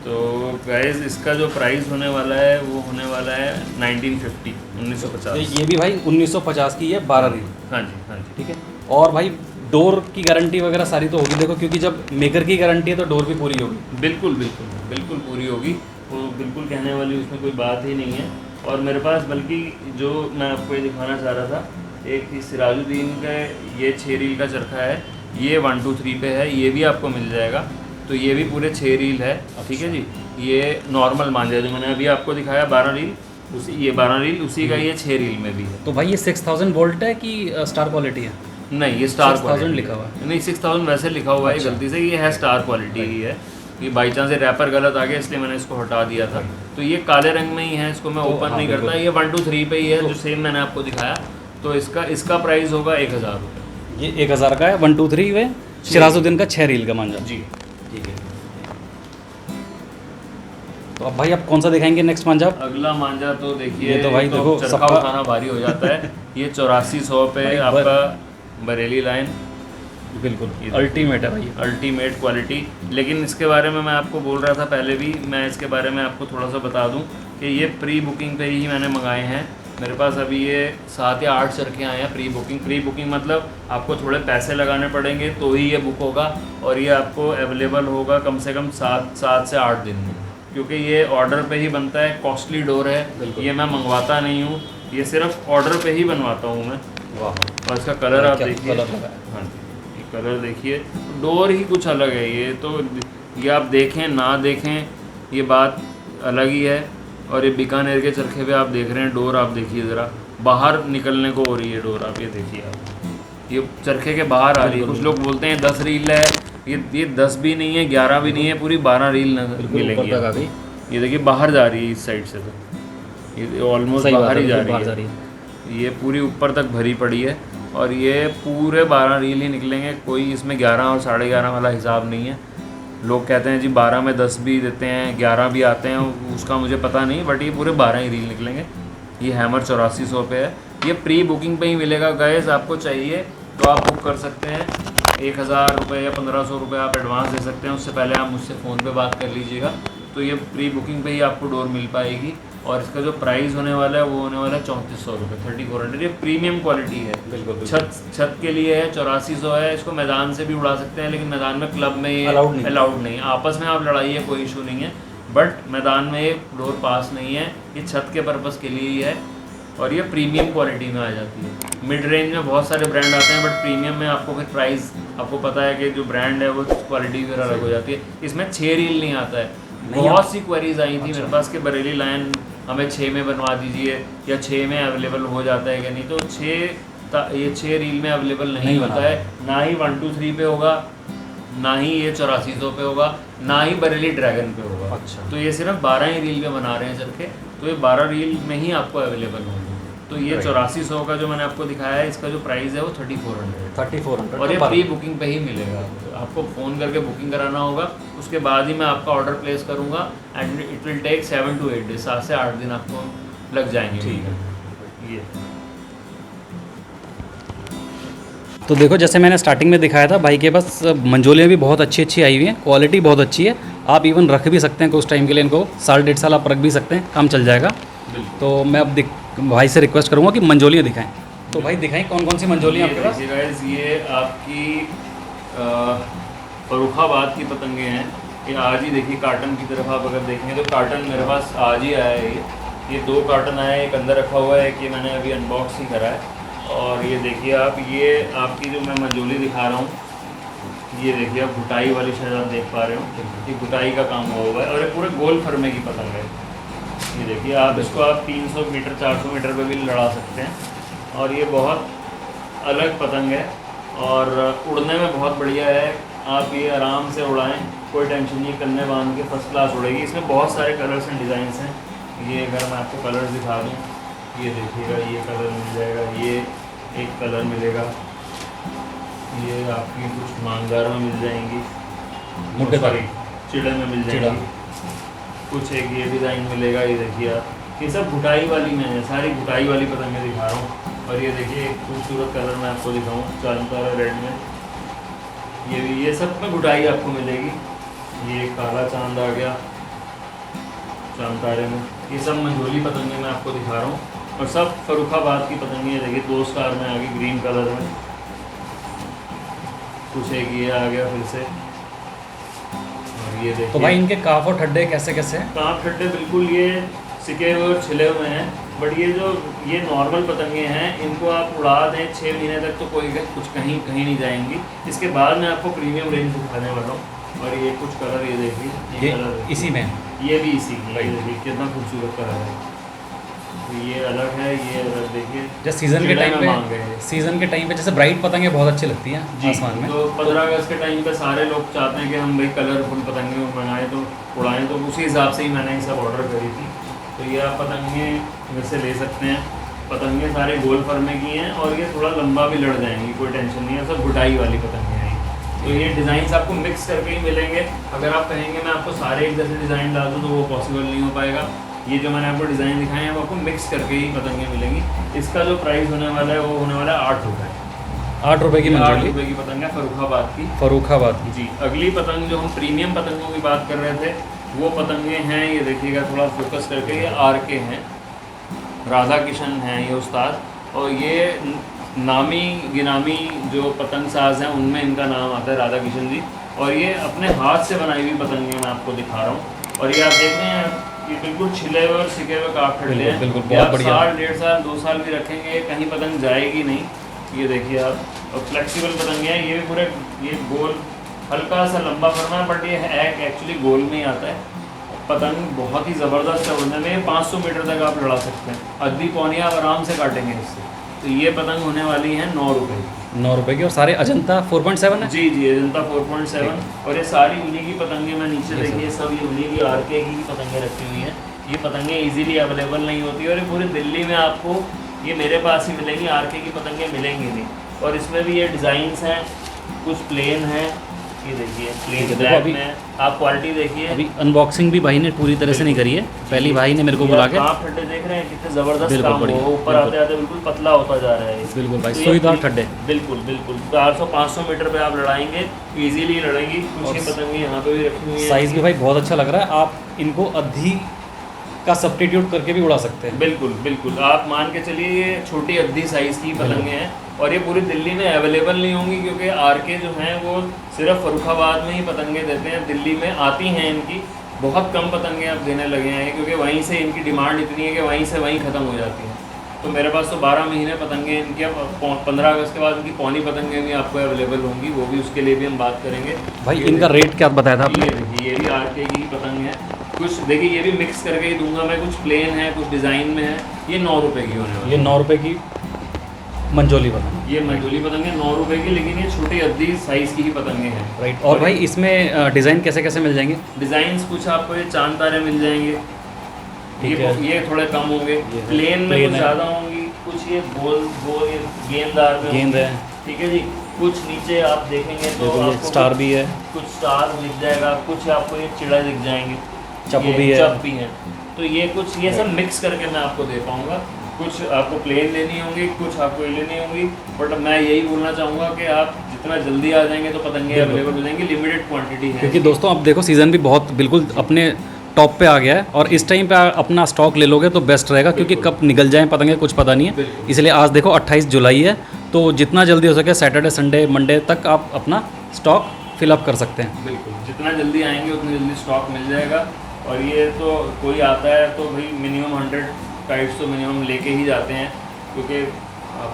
तो गाइस इसका जो प्राइस होने वाला है वो होने वाला है 1950, 1950। ये भी भाई 1950 की है, 12 रील। हाँ जी, हाँ जी। ठीक है। और भाई डोर की गारंटी वगैरह सारी तो होगी, देखो, क्योंकि जब मेकर की गारंटी है तो डोर भी पूरी होगी। बिल्कुल बिल्कुल बिल्कुल पूरी होगी, वो बिल्कुल कहने वाली उसमें कोई बात ही नहीं है। और मेरे पास बल्कि जो मैं आपको ये दिखाना चाह रहा था, एक सिराजुद्दीन का ये 6 रील का चरखा है, ये 1 2 3 पे है, ये भी आपको मिल जाएगा। तो ये भी पूरे 6 रील है, ठीक है जी। ये नॉर्मल मांझा जो मैंने अभी आपको दिखाया 12 रील, उसी ये 12 रील उसी का ये 6 रील में भी है। तो भाई ये 6000 वोल्ट है कि स्टार क्वालिटी है? नहीं, ये स्टार 6000 लिखा हुआ है। नहीं, 6000 वैसे लिखा हुआ है गलती से, ये है स्टार क्वालिटी ही है। ये बाई चांस रैपर गलत आ गया इसलिए मैंने इसको हटा दिया था। तो ये काले रंग में ही है, इसको मैं ओपन नहीं करता। ये 1 2 3 पे ही है जो सेम मैंने आपको दिखाया। तो इसका प्राइस होगा 1000 रुपये। ये 1000 का है, 1 2 3 वे सिराजुद्दीन का 6 रील का मांझा। जी। ठीक है। तो अब भाई आप कौन सा दिखाएंगे नेक्स्ट मांझा? अगला मांझा तो देखिए, ये तो भाई देखो चरखा सबका उठाना भारी हो जाता है। ये 8400 पे भाई आपका बरेली लाइन, बिल्कुल अल्टीमेट है भाई। Ultimate quality. लेकिन इसके बारे में मैं आपको बोल रहा था पहले भी, मैं इसके बारे में आपको थोड़ा सा बता दूं कि ये प्री बुकिंग पे ही मैंने मंगाए हैं। मेरे पास अभी ये 7 या 8 चरखे आए हैं प्री बुकिंग। प्री बुकिंग मतलब आपको थोड़े पैसे लगाने पड़ेंगे तो ही ये बुक होगा, और ये आपको अवेलेबल होगा कम से कम 7 से 8 दिन में, क्योंकि ये ऑर्डर पे ही बनता है। कॉस्टली डोर है, ये मैं मंगवाता नहीं हूँ, ये सिर्फ ऑर्डर पे ही बनवाता हूँ मैं। वाह, और इसका कलर आप देखिए, कलर लगा है। हाँ जी, ये कलर देखिए, डोर ही कुछ अलग है। ये तो ये आप देखें ना देखें ये बात अलग ही है। और ये बीकानेर के चरखे पे आप देख रहे हैं डोर, आप देखिए ज़रा बाहर निकलने को हो रही है डोर। आप ये देखिए, आप ये चरखे के बाहर आ रही है। कुछ लोग बोलते हैं 10 रील है, ये 10 भी नहीं है, 11 भी नहीं है, पूरी 12 रील मिलेंगी। ये देखिए बाहर जा रही है इस साइड से, तो ये ऑलमोस्ट बाहर ही जा रही है। ये पूरी ऊपर तक भरी पड़ी है, और ये पूरे 12 रील ही निकलेंगे। कोई इसमें 11 और 11.5 वाला हिसाब नहीं है। लोग कहते हैं जी 12 में 10 भी देते हैं, 11 भी आते हैं, उसका मुझे पता नहीं, बट ये पूरे 12 ही रील निकलेंगे। ये हैमर 8400 पे है। ये प्री बुकिंग पे ही मिलेगा गाइस। आपको चाहिए तो आप बुक कर सकते हैं। 1000 रुपये या 1500 रुपये आप एडवांस दे सकते हैं, उससे पहले आप मुझसे फ़ोन पे बात कर लीजिएगा। तो ये प्री बुकिंग पे ही आपको डोर मिल पाएगी। और इसका जो प्राइस होने वाला है वो होने वाला है 3400 रुपये, 3400। ये प्रीमियम क्वालिटी है, बिल्कुल। छत के लिए है, 8400 है। इसको मैदान से भी उड़ा सकते हैं, लेकिन मैदान में क्लब में ये अलाउड नहीं है। आपस में आप लड़ाई है, कोई इशू नहीं है, बट मैदान में ये डोर पास नहीं है। ये छत के पर्पज़ के लिए ही है, और ये प्रीमियम क्वालिटी में आ जाती है। मिड रेंज में बहुत सारे ब्रांड आते हैं, बट प्रीमियम में आपको फिर प्राइस, आपको पता है कि जो ब्रांड है वो क्वालिटी फिर अलग हो जाती है। इसमें 6 रील नहीं आता है। बहुत सी क्वेरीज आई थी मेरे पास कि बरेली लाइन हमें 6 में बनवा दीजिए, या 6 में अवेलेबल हो जाता है कि नहीं। तो 6 रील में अवेलेबल नहीं होता है। ना ही 1 2 3 पे होगा, ना ही ये 8400 पे होगा, ना ही बरेली ड्रैगन पे होगा। अच्छा। तो ये सिर्फ 12 ही रील पे बना रहे हैं चरखे, तो ये 12 रील में ही आपको अवेलेबल होंगे। तो ये 8400 का जो मैंने आपको दिखाया है, इसका जो प्राइस है वो 3400। और ये प्री बुकिंग पे ही मिलेगा। आपको फ़ोन करके बुकिंग कराना होगा, उसके बाद ही मैं आपका ऑर्डर प्लेस करूँगा, and it will take 7 to 8 days, 7 से 8 दिन आपको लग जाएंगे। ठीक है। ये तो देखो, जैसे मैंने स्टार्टिंग में दिखाया था, भाई के पास मंजोलियाँ भी बहुत अच्छी आई हुई हैं, क्वालिटी बहुत अच्छी है। आप इवन रख भी सकते हैं कुछ टाइम के लिए, इनको 1.5 साल आप रख भी सकते हैं, काम चल जाएगा। तो मैं अब भाई से रिक्वेस्ट करूँगा कि मंजोलियाँ दिखाएं। तो भाई दिखाएं कौन कौन सी मंजोलियाँ आपके पास? गाइस, ये आपकी फरुखाबाद की पतंगे हैं। ये आज ही देखिए, कार्टन की तरफ आप अगर देखेंगे तो कार्टन मेरे पास आज ही आया है। ये 2 कार्टन आए हैं, एक अंदर रखा हुआ है, कि मैंने अभी अनबॉक्स ही करा है। और ये देखिए आप, ये आपकी जो मैं मंजोली दिखा रहा हूँ, ये देखिए आप घुटाई वाली शायद आप देख पा रहे हो, ये घुटाई का काम हुआ है, और ये पूरे गोल फरमे की पतंग है। ये देखिए आप, इसको आप 300 मीटर 400 मीटर पे भी लड़ा सकते हैं। और ये बहुत अलग पतंग है, और उड़ने में बहुत बढ़िया है। आप ये आराम से उड़ाएं, कोई टेंशन नहीं, कन्ने बांध के फर्स्ट क्लास उड़ेगी। इसमें बहुत सारे कलर्स एंड डिज़ाइंस हैं। ये अगर मैं आपको कलर्स दिखा दूँ, ये देखिएगा, ये कलर मिल जाएगा, ये एक कलर मिलेगा, ये आपकी कुछ मांगदार में मिल जाएंगी, सॉरी चिड़े में मिल जाएगी, कुछ एक ये डिज़ाइन मिलेगा। ये देखिए आप, ये सब घुटाई वाली में है, सारी घुटाई वाली पतंगें दिखा रहा हूँ। और ये देखिए एक खूबसूरत कलर मैं आपको दिखाऊँ, चांदतारा रेड में, ये भी, ये सब में घुटाई आपको मिलेगी। ये काला चांद आ गया चांदतारे में। ये सब मंजोली पतंगे मैं आपको दिखा रहा हूँ, और सब फरुखाबाद की पतंगे। देखिए 2 स्टार में आ गई, ग्रीन कलर में, कुछ एक ये आ गया फिर से। और ये देखिए, तो भाई इनके काफ और ठड्डे कैसे कैसे हैं? काफ ठड्डे बिल्कुल ये सिके हुए और छिले हुए हैं, बट ये जो ये नॉर्मल पतंगे हैं, इनको आप उड़ा दें 6 महीने तक तो कोई कुछ कहीं नहीं जाएंगी। इसके बाद मैं आपको प्रीमियम रेंज दिखाने वाला हूँ। और ये कुछ कलर, ये देखिए, ये कलर इसी में, ये भी इसी की, ये देखिए कितना खूबसूरत कलर है। तो ये अलग है, ये अलग देखिए। जैसे सीज़न के टाइम पे जैसे ब्राइट पतंगें बहुत अच्छी लगती हैं आसमान में। तो 15 अगस्त के टाइम पे सारे लोग चाहते हैं कि हम भाई कलरफुल पतंगे मंगाएं, तो उड़ाएं, तो उसी हिसाब से ही मैंने ये सब ऑर्डर करी थी। तो ये आप पतंगे वैसे ले सकते हैं। पतंगे सारे गोल फरमे की हैं, और ये थोड़ा लंबा भी लड़ जाएंगी, कोई टेंशन नहीं है। सब घुटाई वाली पतंगे हैं। तो ये डिज़ाइन आपको मिक्स करके ही मिलेंगे। अगर आप कहेंगे मैं आपको सारे एक जैसे डिज़ाइन डाल दूँ तो वो पॉसिबल नहीं हो पाएगा। ये जो मैंने आपको डिज़ाइन दिखाए हैं वो आपको मिक्स करके ही पतंगें मिलेंगी। इसका जो प्राइस होने वाला है वो होने वाला है 8 रुपये। 8 रुपये की 8 मंजोली, रुपये की पतंग है फर्रुखाबाद की। फर्रुखाबाद की। जी, अगली पतंग जो हम प्रीमियम पतंगों की बात कर रहे थे वो पतंगें हैं, ये देखिएगा थोड़ा फोकस करके, ये RK हैं, राधा किशन हैं ये उस्ताद। और ये नामी गिनामी जो पतंग साज हैं उनमें इनका नाम आता है राधा किशन जी। और ये अपने हाथ से बनाई हुई पतंगें मैं आपको दिखा रहा हूँ। और ये आप देख रहे हैं ये बिल्कुल छिले हुए और सिके हुए काट खड़े हैं। बिल्कुल, ये बहुत आप बढ़िया। साल 1.5 साल 2 साल भी रखेंगे कहीं पतंग जाएगी नहीं। ये देखिए आप, और फ्लेक्सिबल पतंग है, ये भी पूरे ये गोल हल्का सा लंबा फरमा है बट ये है एक्चुअली गोल में ही आता है। पतंग बहुत ही ज़बरदस्त है उड़ने में, 500 मीटर तक आप लड़ा सकते हैं, अद्धी पौनी आप आराम से काटेंगे इससे। तो ये पतंग होने वाली है 9 रुपये की। 9 रुपये की। और सारे अजंता 4.7 है। जी जी, अजंता 4.7। और ये सारी उन्हीं की पतंगें, मैं नीचे ये देखिए सब ये उन्हीं की RK की पतंगें रखी हुई हैं। ये पतंगें इजीली अवेलेबल नहीं होती और ये पूरे दिल्ली में आपको ये मेरे पास ही मिलेंगी, RK की पतंगें मिलेंगी नहीं। और इसमें भी ये डिज़ाइंस हैं, कुछ प्लेन हैं, ये देखिए प्लेन ब्लैक में। आप क्वालिटी देखिए। अभी अनबॉक्सिंग भी भाई ने पूरी तरह से नहीं करी है, पहली भाई ने मेरे को बुला के। आप ठड्डे देख रहे हैं कितने ज़बरदस्त बिल्कुल काम बढ़िया, हो, ऊपर आते आते बिल्कुल पतला होता जा रहा है। बिल्कुल भाई, तो ये सुईदार ठड्डे। बिल्कुल बिल्कुल 400-500 मीटर पे आप लड़ाएंगे, इजीली लड़ेंगी। कुछ ही पतंगे यहाँ पे भी रखी हुई हैं। साइज़ भी भाई बहुत अच्छा लग रहा है। आप इनको अद्धी का सब्स्टिट्यूट करके भी उड़ा सकते हैं। बिल्कुल बिल्कुल, आप मान के चलिए ये छोटी अद्धी साइज़ की पतंगे हैं और ये पूरी दिल्ली में अवेलेबल नहीं होंगी क्योंकि RK जो हैं वो सिर्फ फर्रुखाबाद में ही पतंगे देते हैं। दिल्ली में आती हैं इनकी बहुत कम पतंगे अब देने लगे हैं क्योंकि वहीं से इनकी डिमांड इतनी है कि वहीं से वहीं ख़त्म हो जाती हैं। तो मेरे पास तो 12 महीने पतंगे इनकी, अब 15 अगस्त के बाद इनकी पौनी पतंगे भी आपको अवेलेबल होंगी, वो भी उसके लिए भी हम बात करेंगे। भाई इनका रेट क्या बताया था आपने? ये देखिए, ये भी RK की पतंग है। कुछ देखिए ये भी मिक्स करके ही दूंगा मैं, कुछ प्लेन है कुछ डिज़ाइन में है। ये 9 रुपये की होने वाली ये 9 रुपये की मंजोली पतंग। ये मंजोली पतंग है 9 रुपये की, लेकिन ये छोटी अद्धी साइज़ की ही पतंगे हैं। राइट। और भाई इसमें डिज़ाइन कैसे कैसे मिल जाएंगे? डिज़ाइंस कुछ आपको ये चांद तारे मिल जाएंगे, ठीक है। ये थोड़े कम होंगे, ये प्लेन में प्लेन कुछ है। ज़्यादा होंगी, कुछ ये गोल गोल ये गेंददार में गेंद होंगी। है। ठीक है जी। कुछ नीचे आप देखेंगे तो ये आपको स्टार भी है, कुछ स्टार दिख जाएगा, कुछ आपको ये चिड़ा दिख जाएंगे, चप ये भी है। चप भी है। तो ये कुछ ये सब मिक्स करके मैं आपको दे पाऊँगा। कुछ आपको प्लेन लेनी होंगी, कुछ आपको ये लेनी होंगी, बट मैं यही बोलना चाहूँगा कि आप जितना जल्दी आ जाएंगे तो पतंगे बिल्कुल। अवेलेबल हो जाएंगी, लिमिटेड क्वांटिटी है। क्योंकि दोस्तों अब देखो सीज़न भी बहुत बिल्कुल अपने टॉप पे आ गया है और इस टाइम पे अपना स्टॉक ले लोगे तो बेस्ट रहेगा क्योंकि कब निकल जाएं पतंगे कुछ पता नहीं है। बिल्कुल। इसलिए आज देखो 28 जुलाई है, तो जितना जल्दी हो सके सैटरडे संडे मंडे तक आप अपना स्टॉक फिलअप कर सकते हैं। बिल्कुल, जितना जल्दी आएंगे उतनी जल्दी स्टॉक मिल जाएगा। और ये तो कोई आता है तो भाई मिनिमम 100 काइट्स तो मिनिमम लेके ही जाते हैं क्योंकि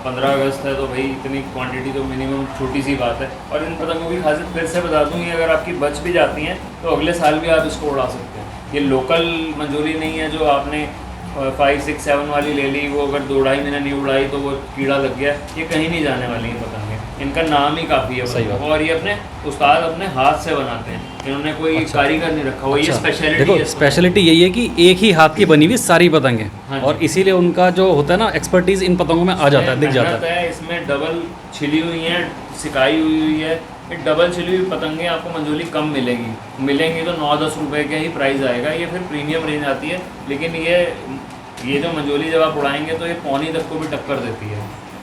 15 अगस्त है तो भाई इतनी क्वांटिटी तो मिनिमम छोटी सी बात है। और इन पतंगों की खासियत फिर से बता दूँ, ये अगर आपकी बच भी जाती हैं तो अगले साल भी आप इसको उड़ा सकते हैं। ये लोकल मंजूरी नहीं है जो आपने 5, 6, 7 वाली ले ली, वो अगर 2-2.5 महीने नहीं उड़ाई तो वो कीड़ा लग गया, ये कहीं नहीं जाने वाली है पतंगे। इनका नाम ही काफ़ी है सही बात। और ये अपने उस्ताद अपने हाथ से बनाते हैं, इन्होंने कोई कारीगर नहीं रखा हुआ। ये स्पेशलिटी देखो है। स्पेशलिटी यही है कि एक ही हाथ की बनी हुई सारी पतंगे हाँ जी। और इसीलिए उनका जो होता है ना एक्सपर्टीज इन पतंगों में आ जाता है, दिख जाता मेहनत है इसमें, डबल छिली हुई है, सिकाई हुई है। ये डबल छिली हुई पतंगे आपको मंजोली कम मिलेंगी तो 9-10 रुपए का ही प्राइस आएगा। ये फिर प्रीमियम रेंज आती है, लेकिन ये जो मंजोली जब आप उड़ाएंगे तो ये पौनी तक को भी टक्कर देती है।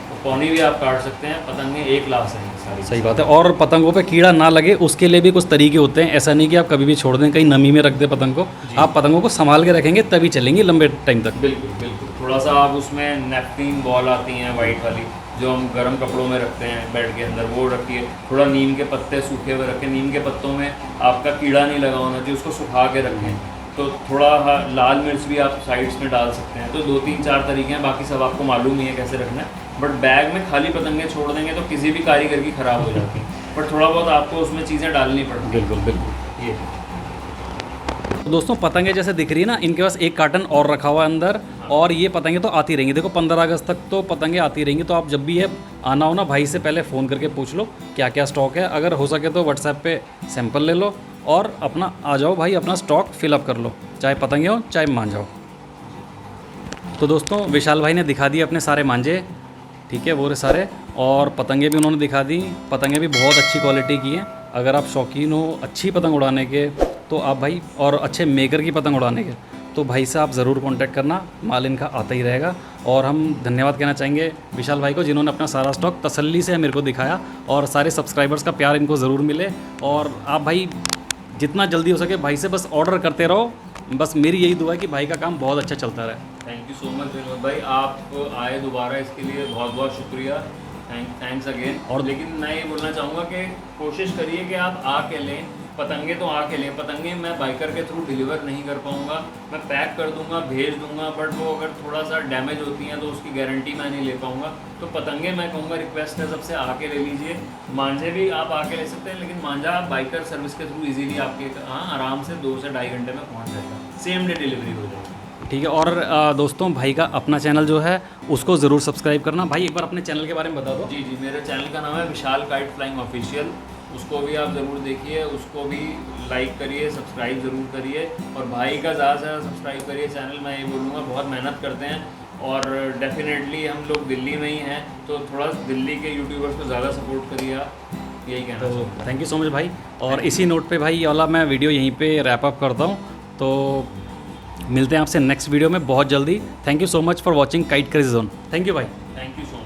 तो पौनी भी आप काट सकते हैं, पतंगे 1 लाख हैं सारी। सही बात है। और पतंगों पे कीड़ा ना लगे उसके लिए भी कुछ तरीके होते हैं, ऐसा नहीं कि आप कभी भी छोड़ दें कहीं नमी में रख दें पतंग को। आप पतंगों को संभाल के रखेंगे तभी चलेंगी लंबे टाइम तक। बिल्कुल बिल्कुल। थोड़ा सा आप उसमें नेपकिन बॉल आती हैं वाइट वाली जो हम गर्म कपड़ों में रखते हैं बेड के अंदर, वो रखिए। थोड़ा नीम के पत्ते सूखे हुए रखें, नीम के पत्तों में आपका कीड़ा नहीं लगा होना चाहिए, उसको सुखा के रखें। तो थोड़ा लाल मिर्च भी आप साइड्स में डाल सकते हैं। तो 2-3-4 तरीके हैं, बाकी सब आपको मालूम ही है कैसे रखना है। बट बैग में खाली पतंगे छोड़ देंगे तो किसी भी कारीगर की ख़राब हो जाती है। बट थोड़ा बहुत आपको उसमें चीज़ें डालनी पड़ती हैं। बिल्कुल बिल्कुल। ये तो दोस्तों पतंगे जैसे दिख रही है ना, इनके पास एक कार्टन और रखा हुआ है अंदर और ये पतंगे तो आती रहेंगी। देखो 15 अगस्त तक तो पतंगे आती रहेंगी, तो आप जब भी ये आना हो ना भाई से पहले फ़ोन करके पूछ लो क्या क्या स्टॉक है। अगर हो सके तो व्हाट्सएप पे सैंपल ले लो और अपना आ जाओ भाई, अपना स्टॉक फिलअप कर लो, चाहे पतंगे हो चाहे मांझा हो। तो दोस्तों विशाल भाई ने दिखा दिए अपने सारे मांझे ठीक है, वो रहे सारे। और पतंगे भी उन्होंने दिखा दी, पतंगे भी बहुत अच्छी क्वालिटी की हैं। अगर आप शौकीन हो अच्छी पतंग उड़ाने के तो आप भाई, और अच्छे मेकर की पतंग उड़ाने के, तो भाई से आप ज़रूर कांटेक्ट करना, माल इनका आता ही रहेगा। और हम धन्यवाद कहना चाहेंगे विशाल भाई को, जिन्होंने अपना सारा स्टॉक तसल्ली से मेरे को दिखाया, और सारे सब्सक्राइबर्स का प्यार इनको ज़रूर मिले। और आप भाई जितना जल्दी हो सके भाई से बस ऑर्डर करते रहो, बस मेरी यही दुआ है कि भाई का काम बहुत अच्छा चलता रहे। Thank you so much Vinod भाई, आप आए दोबारा, इसके लिए बहुत बहुत शुक्रिया, थैंक्स अगेन। और लेकिन मैं ये बोलना चाहूँगा कि कोशिश करिए कि आप आके लें पतंगे, तो आके लें पतंगे। मैं बाइकर के थ्रू डिलीवर नहीं कर पाऊँगा, मैं पैक कर दूँगा, भेज दूँगा, बट वो अगर थोड़ा सा डैमेज होती हैं तो उसकी गारंटी मैं नहीं ले पाऊँगा। तो पतंगे मैं कहूँगा, रिक्वेस्ट है सबसे, आके ले लीजिए। मांझे भी आप आके ले सकते हैं, लेकिन मांझा आप बाइकर सर्विस के थ्रू इजीली आपके आराम से 2 से ढाई घंटे में पहुँच जाएगा, सेम डे डिलीवरी हो जाएगी। ठीक है। और दोस्तों भाई का अपना चैनल जो है उसको ज़रूर सब्सक्राइब करना। भाई एक बार अपने चैनल के बारे में बता दो। जी जी, मेरे चैनल का नाम है विशाल काइट फ्लाइंग ऑफिशियल, उसको भी आप ज़रूर देखिए, उसको भी लाइक करिए, सब्सक्राइब ज़रूर करिए, और भाई का ज़्यादा से ज़्यादा सब्सक्राइब करिए चैनल। मैं ये बोलूँगा बहुत मेहनत करते हैं, और डेफिनेटली हम लोग दिल्ली में ही हैं, तो थोड़ा दिल्ली के यूट्यूबर्स को ज़्यादा सपोर्ट करिए आप, यही कहना तो चाहूँगा। थैंक यू सो मच भाई। और इसी नोट पे भाई ये वाला मैं वीडियो यहीं पे रैप अप करता हूँ, तो मिलते हैं आपसे नेक्स्ट वीडियो में बहुत जल्दी। Thank you so much for watching kite crazy zone. Thank you भाई। Thank you so much.